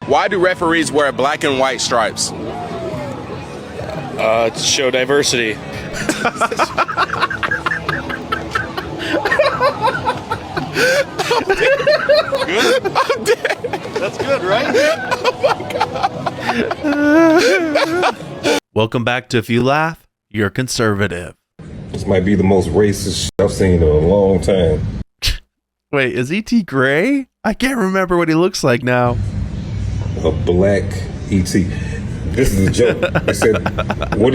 Why do referees wear black and white stripes? To show diversity. Good? I'm dead. That's good, right? Oh my God. Welcome back to If You Laugh, You're Conservative. This might be the most racist shit I've seen in a long time. Wait, is E.T. gray? I can't remember what he looks like now. A black E.T. This is a joke. They said, what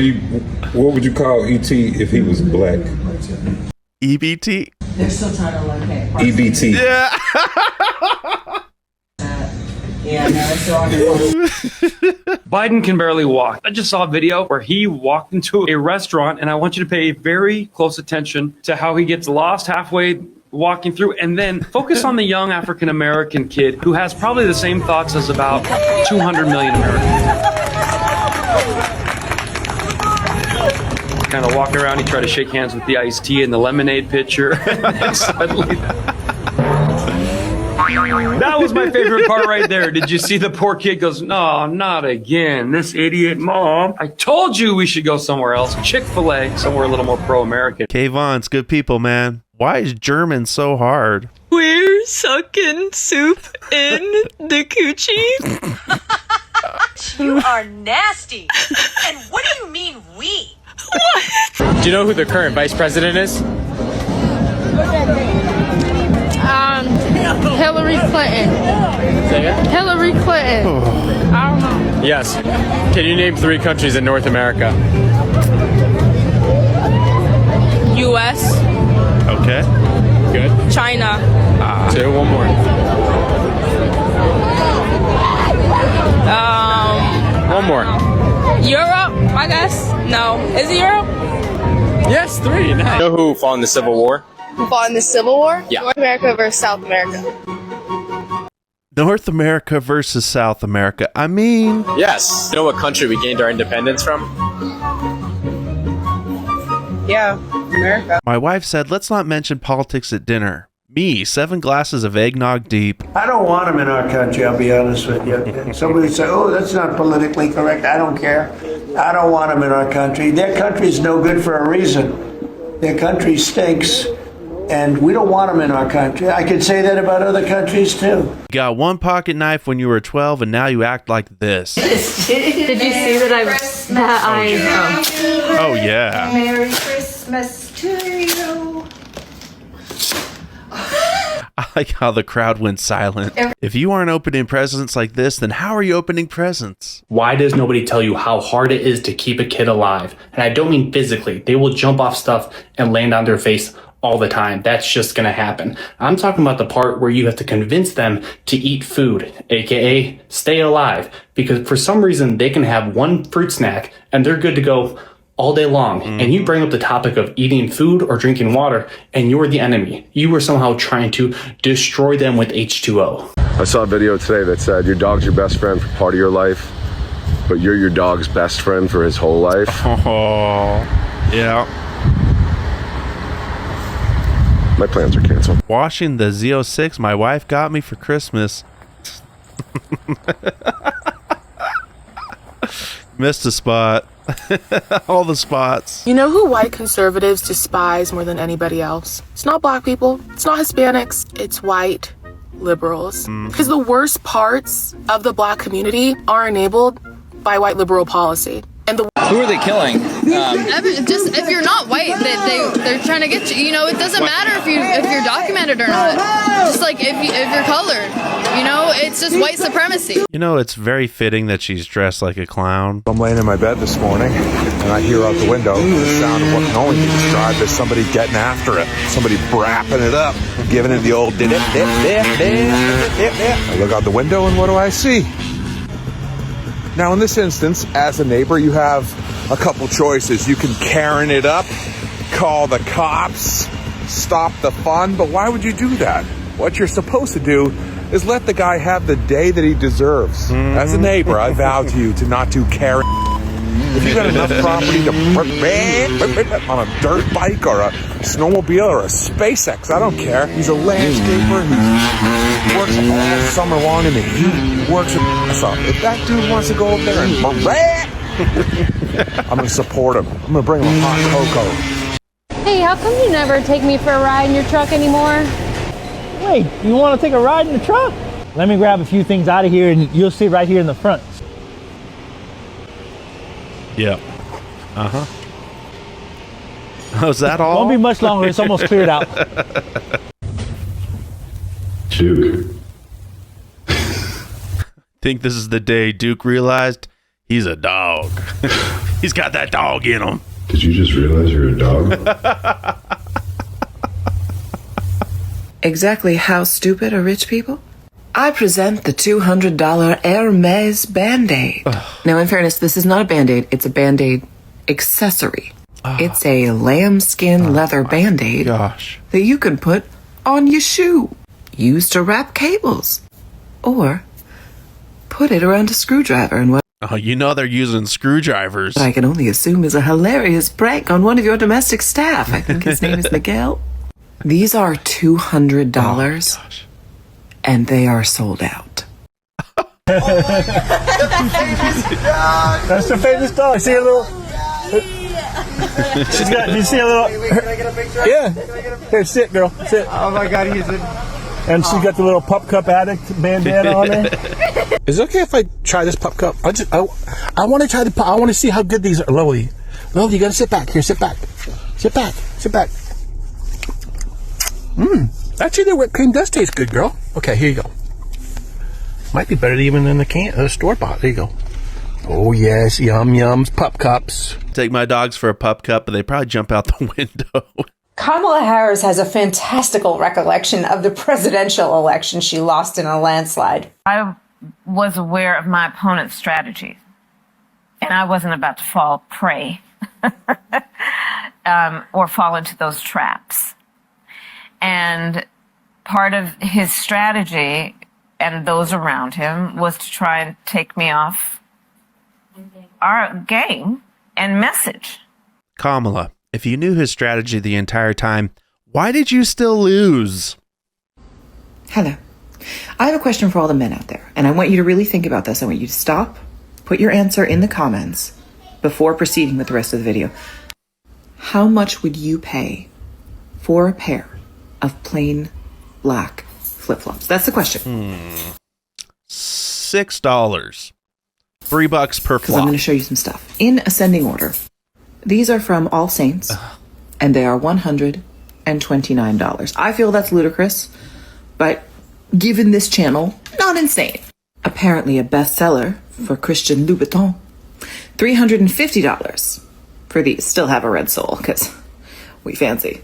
would you call E.T. if he was black? EBT? They're still trying to locate. EBT. Yeah. Yeah, no, it's still on the Biden can barely walk. I just saw a video where he walked into a restaurant, and I want you to pay very close attention to how he gets lost halfway walking through, and then focus on the young African-American kid who has probably the same thoughts as about 200 million Americans. Kind of walking around, he tried to shake hands with the iced tea and the lemonade pitcher, and suddenly... That was my favorite part right there. Did you see the poor kid goes, no, not again. This idiot mom. I told you we should go somewhere else. Chick-fil-A, somewhere a little more pro-American. K-Von's good people, man. Why is German so hard? We're sucking soup in the coochie. You are nasty. And what do you mean we? What? Do you know who the current vice president is? Hillary Clinton. Say again? Hillary Clinton. I don't know. Yes. Can you name 3 countries in North America? U.S. Okay. Good. China. 2, one more. One more. Europe, I guess. No. Is it Europe? Yes, 3. Nice. You know who fought in the Civil War? Who fought in the Civil War? Yeah. North America versus South America. North America versus South America. I mean... Yes. You know what country we gained our independence from? Yeah, America. My wife said, let's not mention politics at dinner. Me, 7 glasses of eggnog deep. I don't want them in our country, I'll be honest with you. Somebody say, oh, that's not politically correct. I don't care. I don't want them in our country. Their country's no good for a reason. Their country stinks, and we don't want them in our country. I could say that about other countries, too. You got one pocket knife when you were 12, and now you act like this. Did you see that Oh, yeah. Merry Christmas to you. I like how the crowd went silent. If you aren't opening presents like this, then how are you opening presents? Why does nobody tell you how hard it is to keep a kid alive? And I don't mean physically. They will jump off stuff and land on their face all the time. That's just going to happen. I'm talking about the part where you have to convince them to eat food, aka stay alive, because for some reason they can have one fruit snack and they're good to go all day long. And you bring up the topic of eating food or drinking water and you're the enemy. You were somehow trying to destroy them with H2O. I saw a video today that said your dog's your best friend for part of your life, but you're your dog's best friend for his whole life. Oh, yeah. My plans are canceled. Washing the Z06 my wife got me for Christmas. Missed a spot. All the spots. You know who white conservatives despise more than anybody else? It's not black people. It's not Hispanics. It's white liberals. Because the worst parts of the black community are enabled by white liberal policy. And the Who are they killing? Just if you're not white, they're trying to get you. You know, it doesn't matter if you're documented or not. Just like if you're colored, you know, it's just white supremacy. You know, it's very fitting that she's dressed like a clown. I'm laying in my bed this morning, and I hear out the window the sound of what can only be described as somebody getting after it, somebody brapping it up, giving it the old dip. I look out the window, and what do I see? Now, in this instance, as a neighbor, you have a couple choices. You can Karen it up, call the cops, stop the fun, but why would you do that? What you're supposed to do is let the guy have the day that he deserves. As a neighbor, I vow to you to not do Karen If you got enough property to on a dirt bike or a snowmobile or a SpaceX, I don't care. He's a landscaper. He works all summer long in the heat. He works with so if that dude wants to go over there and I'm going to support him. I'm going to bring him a hot cocoa. Hey, how come you never take me for a ride in your truck anymore? Wait, you want to take a ride in the truck? Let me grab a few things out of here and you'll see right here in the front. Yep. Uh-huh. Oh, is that all? Won't be much longer. It's almost cleared out. Duke. Think this is the day Duke realized he's a dog. He's got that dog in him. Did you just realize you're a dog? Exactly how stupid are rich people? I present the $200 Hermes Band-Aid. Now, in fairness, this is not a Band-Aid. It's a Band-Aid accessory. It's a lambskin leather Band-Aid that you can put on your shoe. Used to wrap cables. Or put it around a screwdriver and what Oh, you know they're using screwdrivers. I can only assume is a hilarious prank on one of your domestic staff. I think his name is Miguel. These are $200, and they are sold out. That's her favorite dog. See a little... She's got, you see a little... Can I get a picture? Yeah. Here, sit, girl. Sit. Oh my God, he's in... And she got the little pup cup addict bandana on there. Is it okay if I try this pup cup? I want to try the pup. I want to see how good these are. Lily, you got to sit back. Here, sit back. Sit back. Sit back. Actually, the whipped cream does taste good, girl. Okay, here you go. Might be better even than the store bought. There you go. Oh, yes. Yum, yums. Pup cups. Take my dogs for a pup cup, but they probably jump out the window. Kamala Harris has a fantastical recollection of the presidential election she lost in a landslide. I was aware of my opponent's strategy, and I wasn't about to fall prey or fall into those traps. And part of his strategy and those around him was to try and take me off our game and message. Kamala, if you knew his strategy the entire time, why did you still lose? Hello. I have a question for all the men out there, and I want you to really think about this. I want you to stop, put your answer in the comments before proceeding with the rest of the video. How much would you pay for a pair of plain black flip-flops? That's the question. $6. $3 per Because flop. I'm going to show you some stuff. In ascending order. These are from All Saints, and they are $129. I feel that's ludicrous, but given this channel, not insane. Apparently a bestseller for Christian Louboutin. $350 for these. Still have a red sole, because we fancy.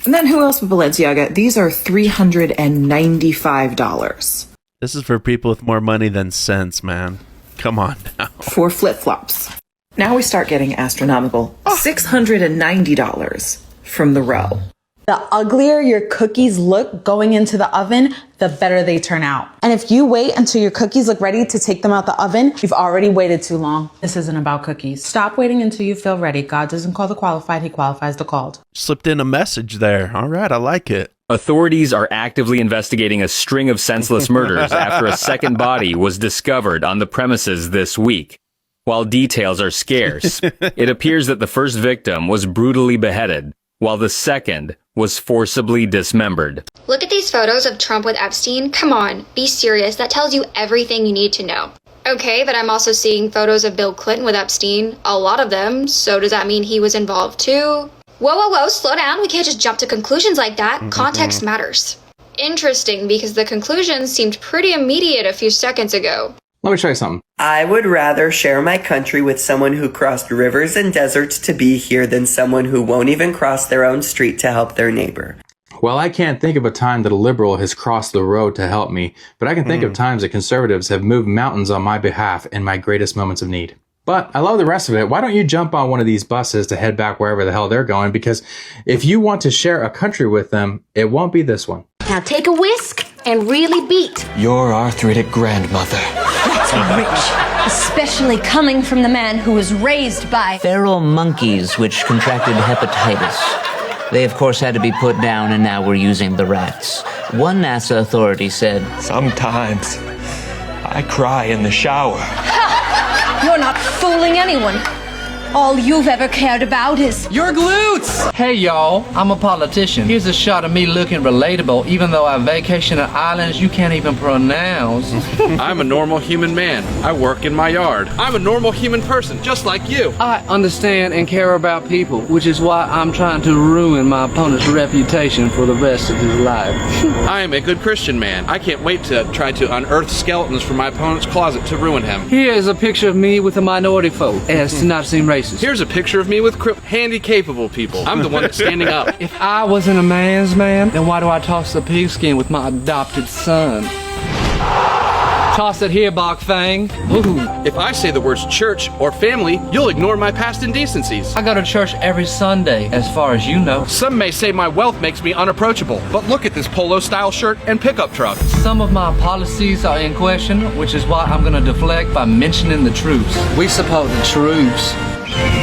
And then who else with Balenciaga? These are $395. This is for people with more money than sense, man. Come on now. For flip-flops. Now we start getting astronomical. $690 from the row. The uglier your cookies look going into the oven, the better they turn out. And if you wait until your cookies look ready to take them out the oven, you've already waited too long. This isn't about cookies. Stop waiting until you feel ready. God doesn't call the qualified, he qualifies the called. Slipped in a message there. All right, I like it. Authorities are actively investigating a string of senseless murders after a second body was discovered on the premises this week. While details are scarce, it appears that the first victim was brutally beheaded, while the second was forcibly dismembered. Look at these photos of Trump with Epstein. Come on, be serious. That tells you everything you need to know. Okay, but I'm also seeing photos of Bill Clinton with Epstein. A lot of them. So does that mean he was involved too? Whoa, slow down. We can't just jump to conclusions like that. Context matters. Interesting, because the conclusions seemed pretty immediate a few seconds ago. Let me try something. I would rather share my country with someone who crossed rivers and deserts to be here than someone who won't even cross their own street to help their neighbor. Well, I can't think of a time that a liberal has crossed the road to help me, but I can think of times that conservatives have moved mountains on my behalf in my greatest moments of need. But I love the rest of it. Why don't you jump on one of these buses to head back wherever the hell they're going? Because if you want to share a country with them, it won't be this one. Now take a whisk and really beat. Your arthritic grandmother. That's so rich, especially coming from the man who was raised by feral monkeys which contracted hepatitis. They, of course, had to be put down, and now we're using the rats. One NASA authority said, "Sometimes I cry in the shower." Ha! You're not fooling anyone. All you've ever cared about is your glutes! Hey y'all, I'm a politician. Here's a shot of me looking relatable, even though I vacation in islands you can't even pronounce. I'm a normal human man. I work in my yard. I'm a normal human person, just like you. I understand and care about people, which is why I'm trying to ruin my opponent's reputation for the rest of his life. I am a good Christian man. I can't wait to try to unearth skeletons from my opponent's closet to ruin him. Here is a picture of me with a minority vote, as to not seem racist. Here's a picture of me with handy-capable people. I'm the one that's standing up. If I wasn't a man's man, then why do I toss the pigskin with my adopted son? Toss it here, Bach Fang. Ooh. If I say the words church or family, you'll ignore my past indecencies. I go to church every Sunday, as far as you know. Some may say my wealth makes me unapproachable, but look at this polo-style shirt and pickup truck. Some of my policies are in question, which is why I'm going to deflect by mentioning the troops. We support the troops.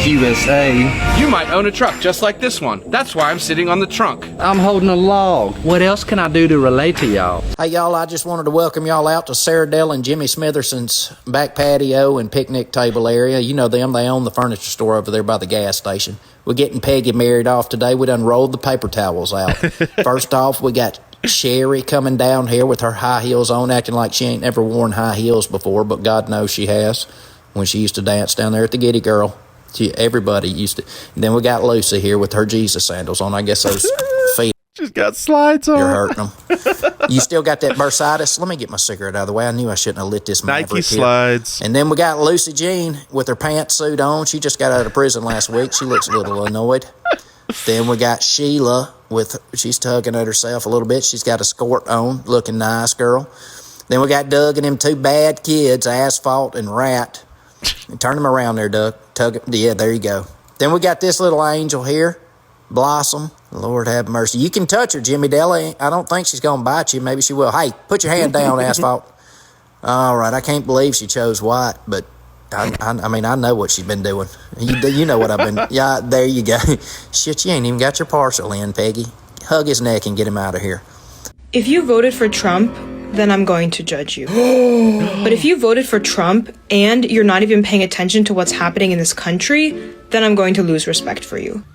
USA. You might own a truck just like this one. That's why I'm sitting on the trunk. I'm holding a log. What else can I do to relate to y'all? Hey y'all, I just wanted to welcome y'all out to Sarah Dell and Jimmy Smitherson's back patio and picnic table area. You know them, they own the furniture store over there by the gas station. We're getting Peggy married off today. We done rolled the paper towels out. First off, we got Sherry coming down here with her high heels on, acting like she ain't never worn high heels before, but God knows she has, when she used to dance down there at the Giddy Girl. Everybody used to. And then we got Lucy here with her Jesus sandals on. I guess those feet. She's got slides on. You're hurting them. You still got that bursitis? Let me get my cigarette out of the way. I knew I shouldn't have lit this maverick Nike slides. Here. And then we got Lucy Jean with her pantsuit on. She just got out of prison last week. She looks a little annoyed. Then we got Sheila she's tugging at herself a little bit. She's got a skirt on, looking nice, girl. Then we got Doug and them two bad kids, Asphalt and Rat. And turn them around there, Doug. Yeah, there you go. Then we got this little angel here, Blossom. Lord have mercy. You can touch her, Jimmy Della. I don't think she's going to bite you. Maybe she will. Hey, put your hand down, Asphalt. All right, I can't believe she chose white, but I mean, I know what she's been doing. You know what I've been. Yeah, there you go. Shit, you ain't even got your parcel in, Peggy. Hug his neck and get him out of here. If you voted for Trump, then I'm going to judge you. But if you voted for Trump and you're not even paying attention to what's happening in this country, then I'm going to lose respect for you.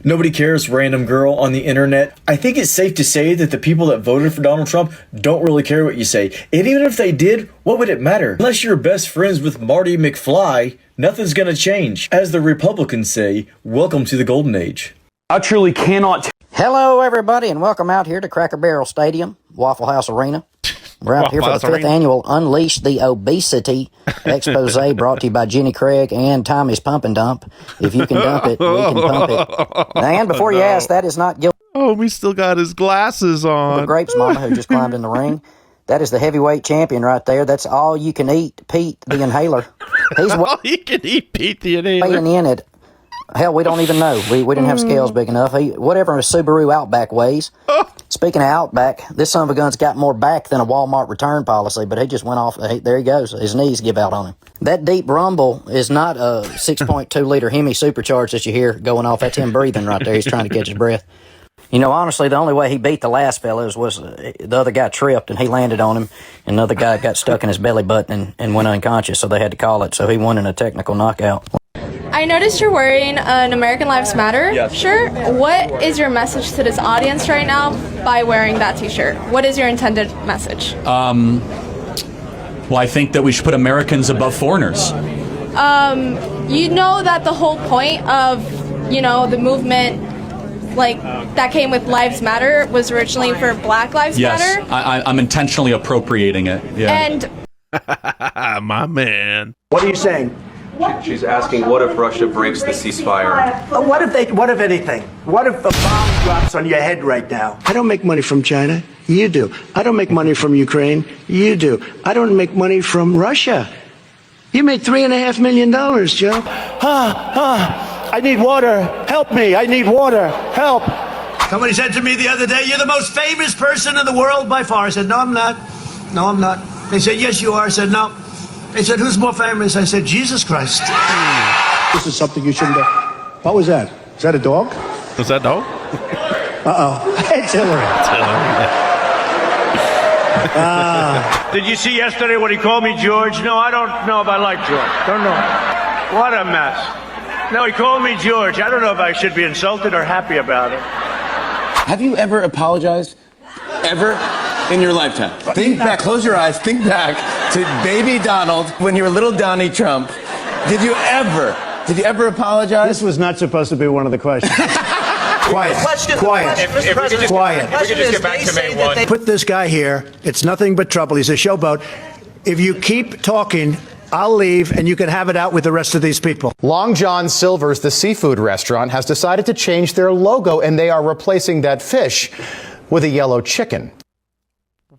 Nobody cares, random girl on the internet. I think it's safe to say that the people that voted for Donald Trump don't really care what you say. And even if they did, what would it matter? Unless you're best friends with Marty McFly, nothing's gonna change. As the Republicans say, welcome to the golden age. I truly cannot. Hello, everybody, and welcome out here to Cracker Barrel Stadium, Waffle House Arena. We're out here for the 5th annual Unleash the Obesity expose brought to you by Jenny Craig and Tommy's Pump and Dump. If you can dump it, we can pump it. And before you ask, that is not guilty. Oh, we still got his glasses on. The Grapes Mama, who just climbed in the ring. That is the heavyweight champion right there. That's all you can eat, Pete the Inhaler. He's all you can eat, Pete the Inhaler. Weighing in it. Hell, we don't even know. We didn't have scales big enough. Whatever a Subaru Outback weighs. Speaking of Outback, this son of a gun's got more back than a Walmart return policy, but he just went off. There he goes. His knees give out on him. That deep rumble is not a 6.2 liter Hemi supercharged that you hear going off. That's him breathing right there. He's trying to catch his breath. You know, honestly, the only way he beat the last fellow was the other guy tripped and he landed on him, and another guy got stuck in his belly button and went unconscious, so they had to call it. So he won in a technical knockout. I noticed you're wearing an American Lives Matter shirt. What is your message to this audience right now by wearing that t-shirt? What is your intended message? Well, I think that we should put Americans above foreigners. You know that the whole point of, the movement that came with Lives Matter was originally for Black Lives Matter? Yes, I'm intentionally appropriating it. Yeah. And my man. What are you saying? She's asking, what if Russia breaks the ceasefire? What if anything? What if a bomb drops on your head right now? I don't make money from China. You do. I don't make money from Ukraine. You do. I don't make money from Russia. You made $3.5 million, Joe. I need water. Help me. I need water. Help. Somebody said to me the other day, you're the most famous person in the world by far. I said, no, I'm not. No, I'm not. They said, yes, you are. I said, no. They said, who's more famous? I said, Jesus Christ. This is something you shouldn't have. What was that? Is that a dog? Was that dog? Uh-oh. It's Hillary. It's Hillary. Did you see yesterday when he called me George? No, I don't know if I like George. Don't know. What a mess. No, he called me George. I don't know if I should be insulted or happy about it. Have you ever apologized? Ever? In your lifetime? Think back, close your eyes, think back to baby Donald when you were little Donnie Trump. Did you ever apologize? This was not supposed to be one of the questions. Quiet. Quiet. If we could just get back to May 1. Put this guy here. It's nothing but trouble. He's a showboat. If you keep talking, I'll leave and you can have it out with the rest of these people. Long John Silver's, the seafood restaurant, has decided to change their logo, and they are replacing that fish with a yellow chicken.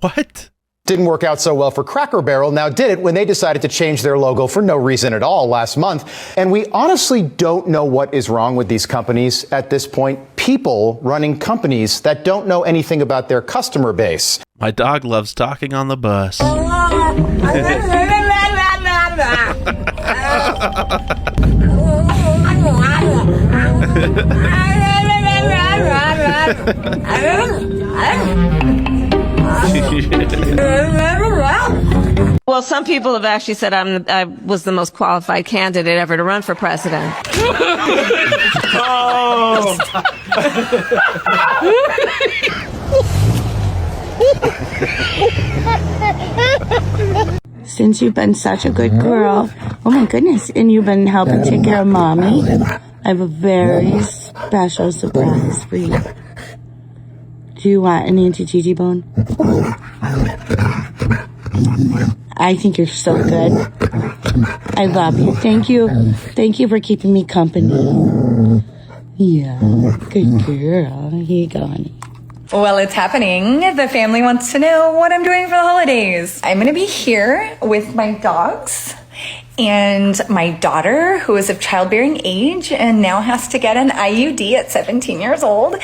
What? Didn't work out so well for Cracker Barrel, now did it when they decided to change their logo for no reason at all last month. And we honestly don't know what is wrong with these companies at this point. People running companies that don't know anything about their customer base. My dog loves talking on the bus. Well, some people have actually said I was the most qualified candidate ever to run for president. Oh! Since you've been such a good girl, oh my goodness, and you've been helping take care of mommy, I have a very special surprise for you. Do you want an Auntie Gigi bone? I think you're so good. I love you. Thank you. Thank you for keeping me company. Yeah, good girl. Here you go, honey. Well, it's happening. The family wants to know what I'm doing for the holidays. I'm going to be here with my dogs and my daughter, who is of childbearing age and now has to get an IUD at 17 years old.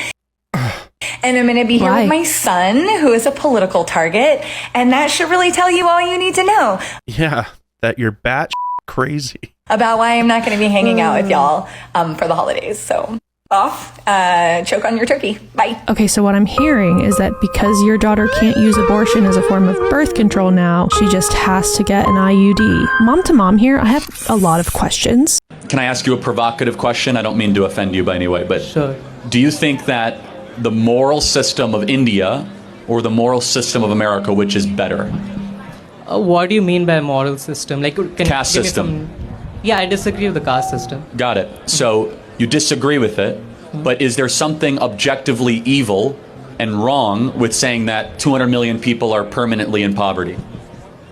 And I'm going to be here with my son, who is a political target. And that should really tell you all you need to know. Yeah, that you're crazy. About why I'm not going to be hanging out with y'all for the holidays. So off, choke on your turkey. Bye. Okay, so what I'm hearing is that because your daughter can't use abortion as a form of birth control now, she just has to get an IUD. Mom to mom here, I have a lot of questions. Can I ask you a provocative question? I don't mean to offend you by any way, but sure. Do you think that the moral system of India or the moral system of America, which is better? What do you mean by moral system? Like, caste system. Yeah, I disagree with the caste system. Got it. So you disagree with it, but is there something objectively evil and wrong with saying that 200 million people are permanently in poverty?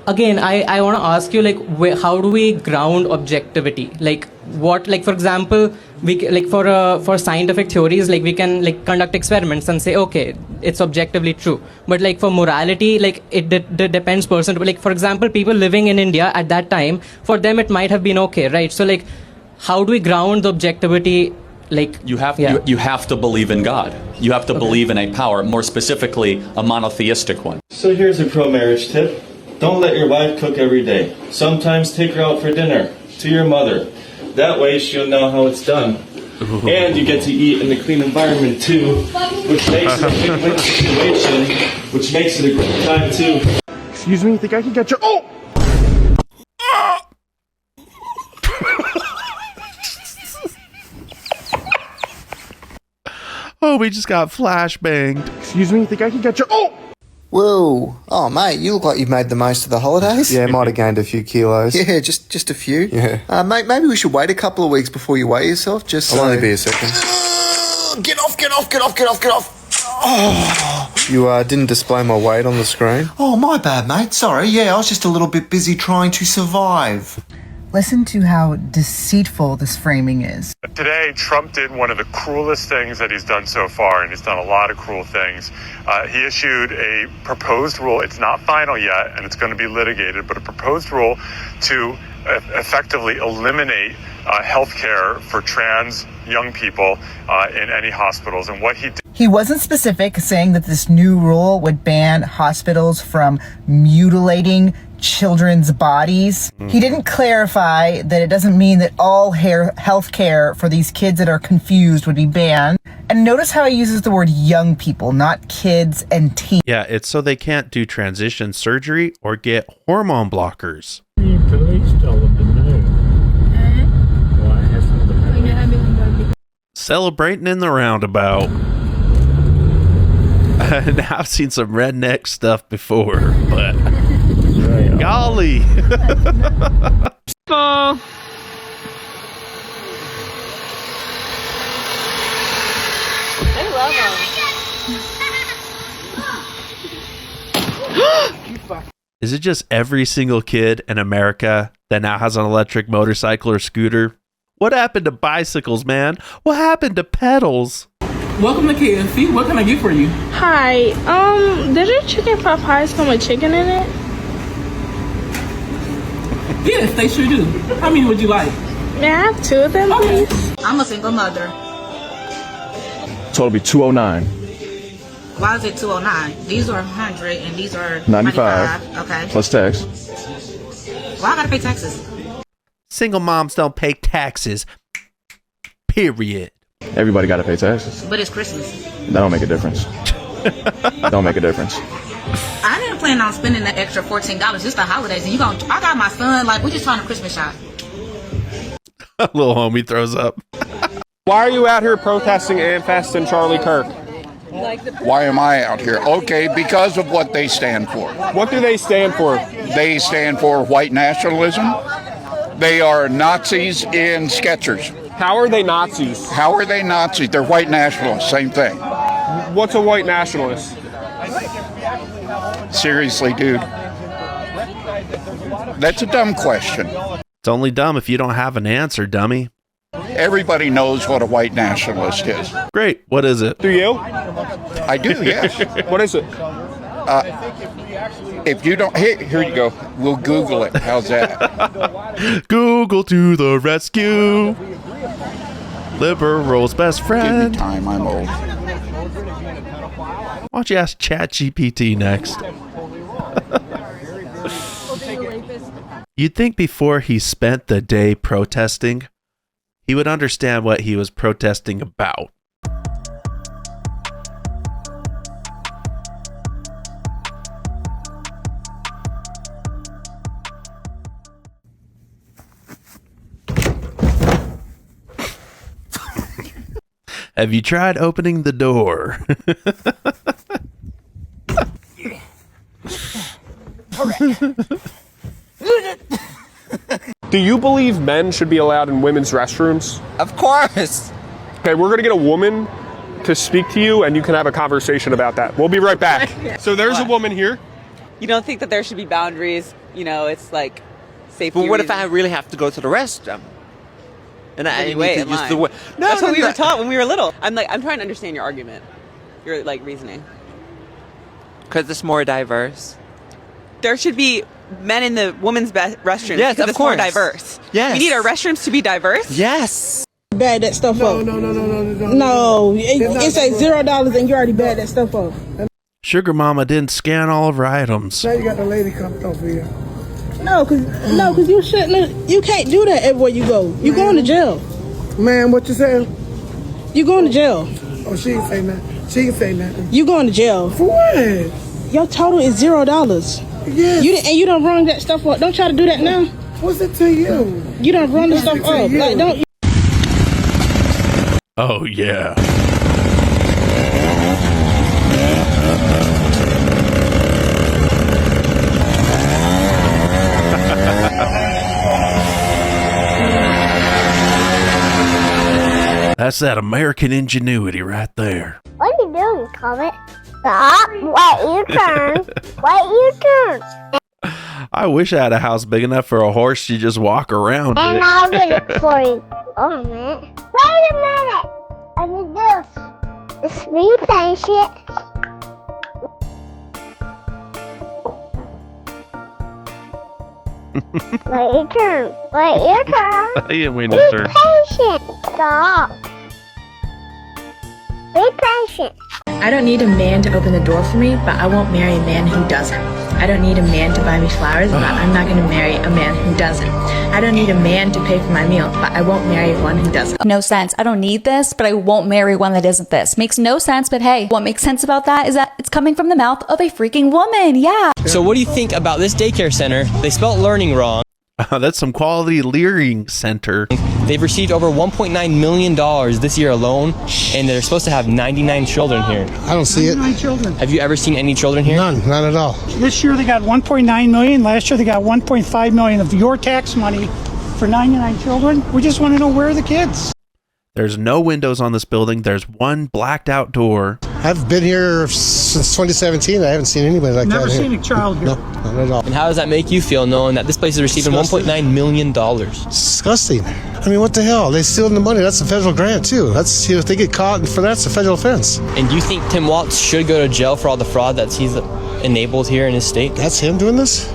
Again, I want to ask you, like, how do we ground objectivity? Like, what, like, for example, we like for scientific theories, like, we can like conduct experiments and say, okay, it's objectively true. But like for morality, like it depends person to, like, for example, people living in India at that time, for them it might have been okay, right? So like, how do we ground the objectivity? Like, you have to believe in God. You have to believe in a power, more specifically a monotheistic one. So here's a pro-marriage tip. Don't let your wife cook every day. Sometimes take her out for dinner, to your mother. That way she'll know how it's done. And you get to eat in a clean environment too, which makes it a win-win situation, which makes it a good time too. Excuse me, you think I can get you? Oh! Oh, we just got flashbanged. Excuse me, you think I can get you? Oh! Whoa. Oh, mate, you look like you've made the most of the holidays. Yeah, might have gained a few kilos. Yeah, just a few. Yeah. Mate, maybe we should wait a couple of weeks before you weigh yourself, just I'll only be a second. Get off! Oh. You didn't display my weight on the screen? Oh, my bad, mate. Sorry, yeah, I was just a little bit busy trying to survive. Listen to how deceitful this framing is. Today, Trump did one of the cruelest things that he's done so far, and he's done a lot of cruel things. He issued a proposed rule. It's not final yet, and it's going to be litigated, but a proposed rule to effectively eliminate health care for trans young people in any hospitals. And what he did. He wasn't specific, saying that this new rule would ban hospitals from mutilating children's bodies. He didn't clarify that it doesn't mean that all health care for these kids that are confused would be banned. And notice how he uses the word young people, not kids and teens. Yeah, it's so they can't do transition surgery or get hormone blockers. Celebrating in the roundabout. Now, I've seen some redneck stuff before, but golly. I love them. Is it just every single kid in America that now has an electric motorcycle or scooter? What happened to bicycles, man? What happened to pedals? Welcome to KFC. What can I get for you? Hi, did your chicken pot pies come with chicken in it? Yes, they sure do. How many would you like? May I have 2 of them, please? I'm a single mother. Total be 209. Why is it 209? These are 100 and these are 95. Okay. Plus tax. Why I gotta pay taxes? Single moms don't pay taxes. Period. Everybody got to pay taxes. But it's Christmas. That don't make a difference. Don't make a difference. I didn't plan on spending the extra $14 just the holidays. And I got my son, like, we just trying to Christmas shop. Little homie throws up. Why are you out here protesting AMFest and Charlie Kirk? Why am I out here? Okay, because of what they stand for. What do they stand for? They stand for white nationalism. They are Nazis in Skechers. How are they Nazis? How are they Nazis? They're white nationalists, same thing. What's a white nationalist? Seriously, dude. That's a dumb question. It's only dumb if you don't have an answer, dummy. Everybody knows what a white nationalist is. Great. What is it? Do you? I do, yes. What is it? If you don't, here you go. We'll Google it. How's that? Google to the rescue. Liberal's best friend. Give me time, I'm old. Why don't you ask ChatGPT next? You'd think before he spent the day protesting, he would understand what he was protesting about. Have you tried opening the door? Do you believe men should be allowed in women's restrooms? Of course. Okay, we're gonna get a woman to speak to you and you can have a conversation about that. We'll be right back. So there's a woman here. You don't think that there should be boundaries? You know, it's like safety. But what if I really have to go to the restroom? And I need to use the word. No, that's what we were taught when we were little. I'm trying to understand your argument, your reasoning. Because it's more diverse. There should be men in the women's restrooms. Yes, because of it's course. more diverse. Yes. We need our restrooms to be diverse. Yes. Bad that stuff up. No. It says $0 and you already bad that stuff up. Sugar Mama didn't scan all of her items. Now you got the lady coming over here. No, cause you shouldn't. You can't do that everywhere you go. You going to jail. Man, what you saying? You going to jail. Oh, she ain't say nothing. She ain't say nothing. You going to jail. For what? Your total is $0. Yes. You done run that stuff up. Don't try to do that now. What's it to you? You done run the stuff up. Like, don't. Oh, yeah. That's that American ingenuity right there. What are you doing, Comet? Stop. Wait your turn. Wait your turn. I wish I had a house big enough for a horse to just walk around. And in. I'll get it for you. Oh, a minute. Wait a minute. I need this. Just be patient. Wait your turn. Wait your turn. Yeah, wait Be your turn. patient. Stop. Be patient. I don't need a man to open the door for me, but I won't marry a man who doesn't. I don't need a man to buy me flowers, but I'm not going to marry a man who doesn't. I don't need a man to pay for my meal, but I won't marry one who doesn't. No sense. I don't need this, but I won't marry one that isn't this. Makes no sense, but hey, what makes sense about that is that it's coming from the mouth of a freaking woman. Yeah. So what do you think about this daycare center? They spelled learning wrong. That's some quality leering center. They've received over $1.9 million this year alone, and they're supposed to have 99 children here. I don't see it. 99 children. Have you ever seen any children here? None at all. This year they got 1.9 million. Last year they got 1.5 million of your tax money for 99 children. We just want to know where are the kids. There's no windows on this building. There's one blacked out door. I've been here since 2017. I haven't seen anybody like Never that. seen a child here. No, not at all. And how does that make you feel knowing that this place is receiving $1.9 million? Disgusting. I mean, what the hell? They stealing the money. That's a federal grant, too. That's, if they get caught for that, it's a federal offense. And do you think Tim Waltz should go to jail for all the fraud that he's enabled here in his state? That's him doing this?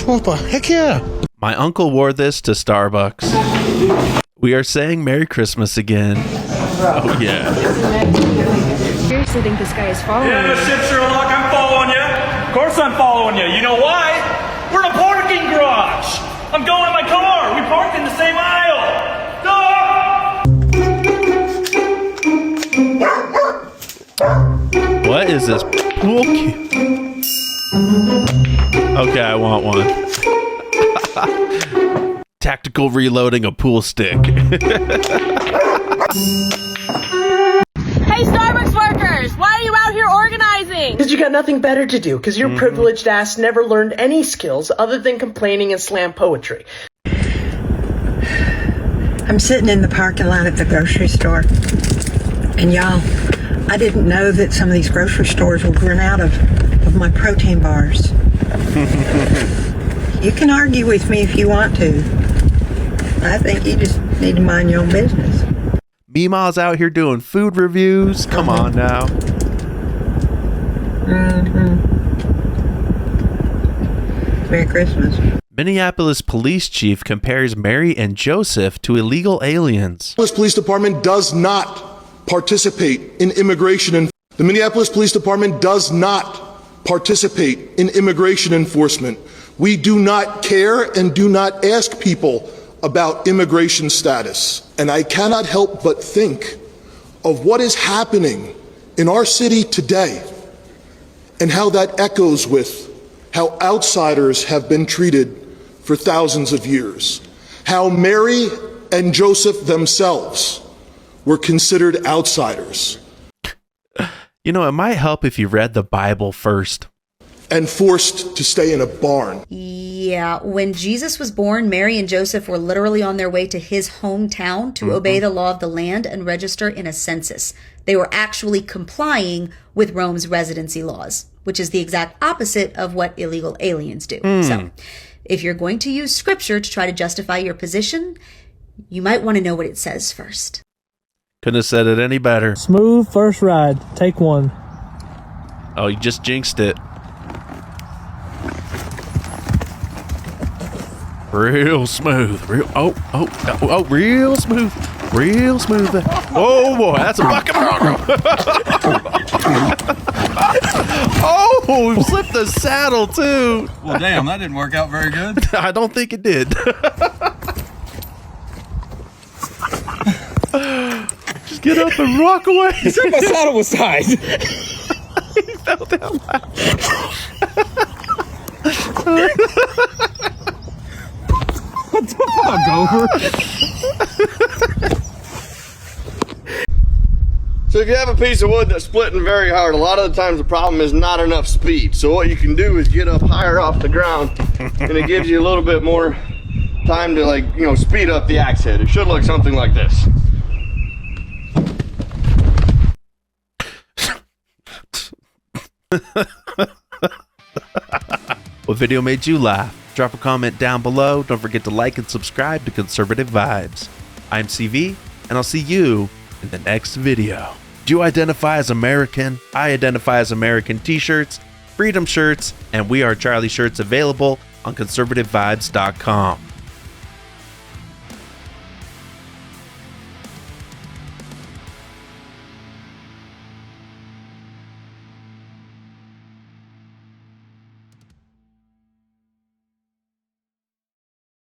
What the heck yeah. My uncle wore this to Starbucks. We are saying Merry Christmas again. Oh, yeah. Seriously think this guy is following Yeah, no shit, Sherlock. I'm following you. Of course I'm following you. You know why? We're in a parking garage. I'm going in my car. We parked in the same aisle. What is this? Pool cue? Okay, I want one. Tactical reloading a pool stick. Hey, Starbucks workers, why are you out here organizing? Because you got nothing better to do, because your privileged ass never learned any skills other than complaining and slam poetry. I'm sitting in the parking lot at the grocery store, and y'all, I didn't know that some of these grocery stores would run out of my protein bars. You can argue with me if you want to. I think you just need to mind your own business. Meemaw's out here doing food reviews. Come on now. Merry Christmas. Minneapolis police chief compares Mary and Joseph to illegal aliens. The Minneapolis Police Department does not participate in immigration. The Minneapolis Police Department does not participate in immigration enforcement. We do not care and do not ask people about immigration status. And I cannot help but think of what is happening in our city today and how that echoes with how outsiders have been treated for thousands of years. How Mary and Joseph themselves were considered outsiders. You know, it might help if you read the Bible first. And forced to stay in a barn. Yeah, when Jesus was born, Mary and Joseph were literally on their way to his hometown to obey the law of the land and register in a census. They were actually complying with Rome's residency laws, which is the exact opposite of what illegal aliens do. So, if you're going to use scripture to try to justify your position, you might want to know what it says first. Couldn't have said it any better. Smooth first ride. Take one. Oh, you just jinxed it. Real smooth. Real smooth. Real smooth. Oh boy, that's a bucket bronco. Oh, we flipped the saddle too. Well, damn, that didn't work out very good. I don't think it did. Just get up and rock away. You said my saddle was tight. He fell down. What the fuck, Gopher? So if you have a piece of wood that's splitting very hard, a lot of the times the problem is not enough speed. So what you can do is get up higher off the ground, and it gives you a little bit more time to, like, you know, speed up the axe head. It should look something like this. What video made you laugh? Drop a comment down below. Don't forget to like and subscribe to Conservative Vibes. I'm CV, and I'll see you in the next video. Do you identify as American? I identify as American t-shirts, freedom shirts, and We Are Charlie shirts available on conservativevibes.com.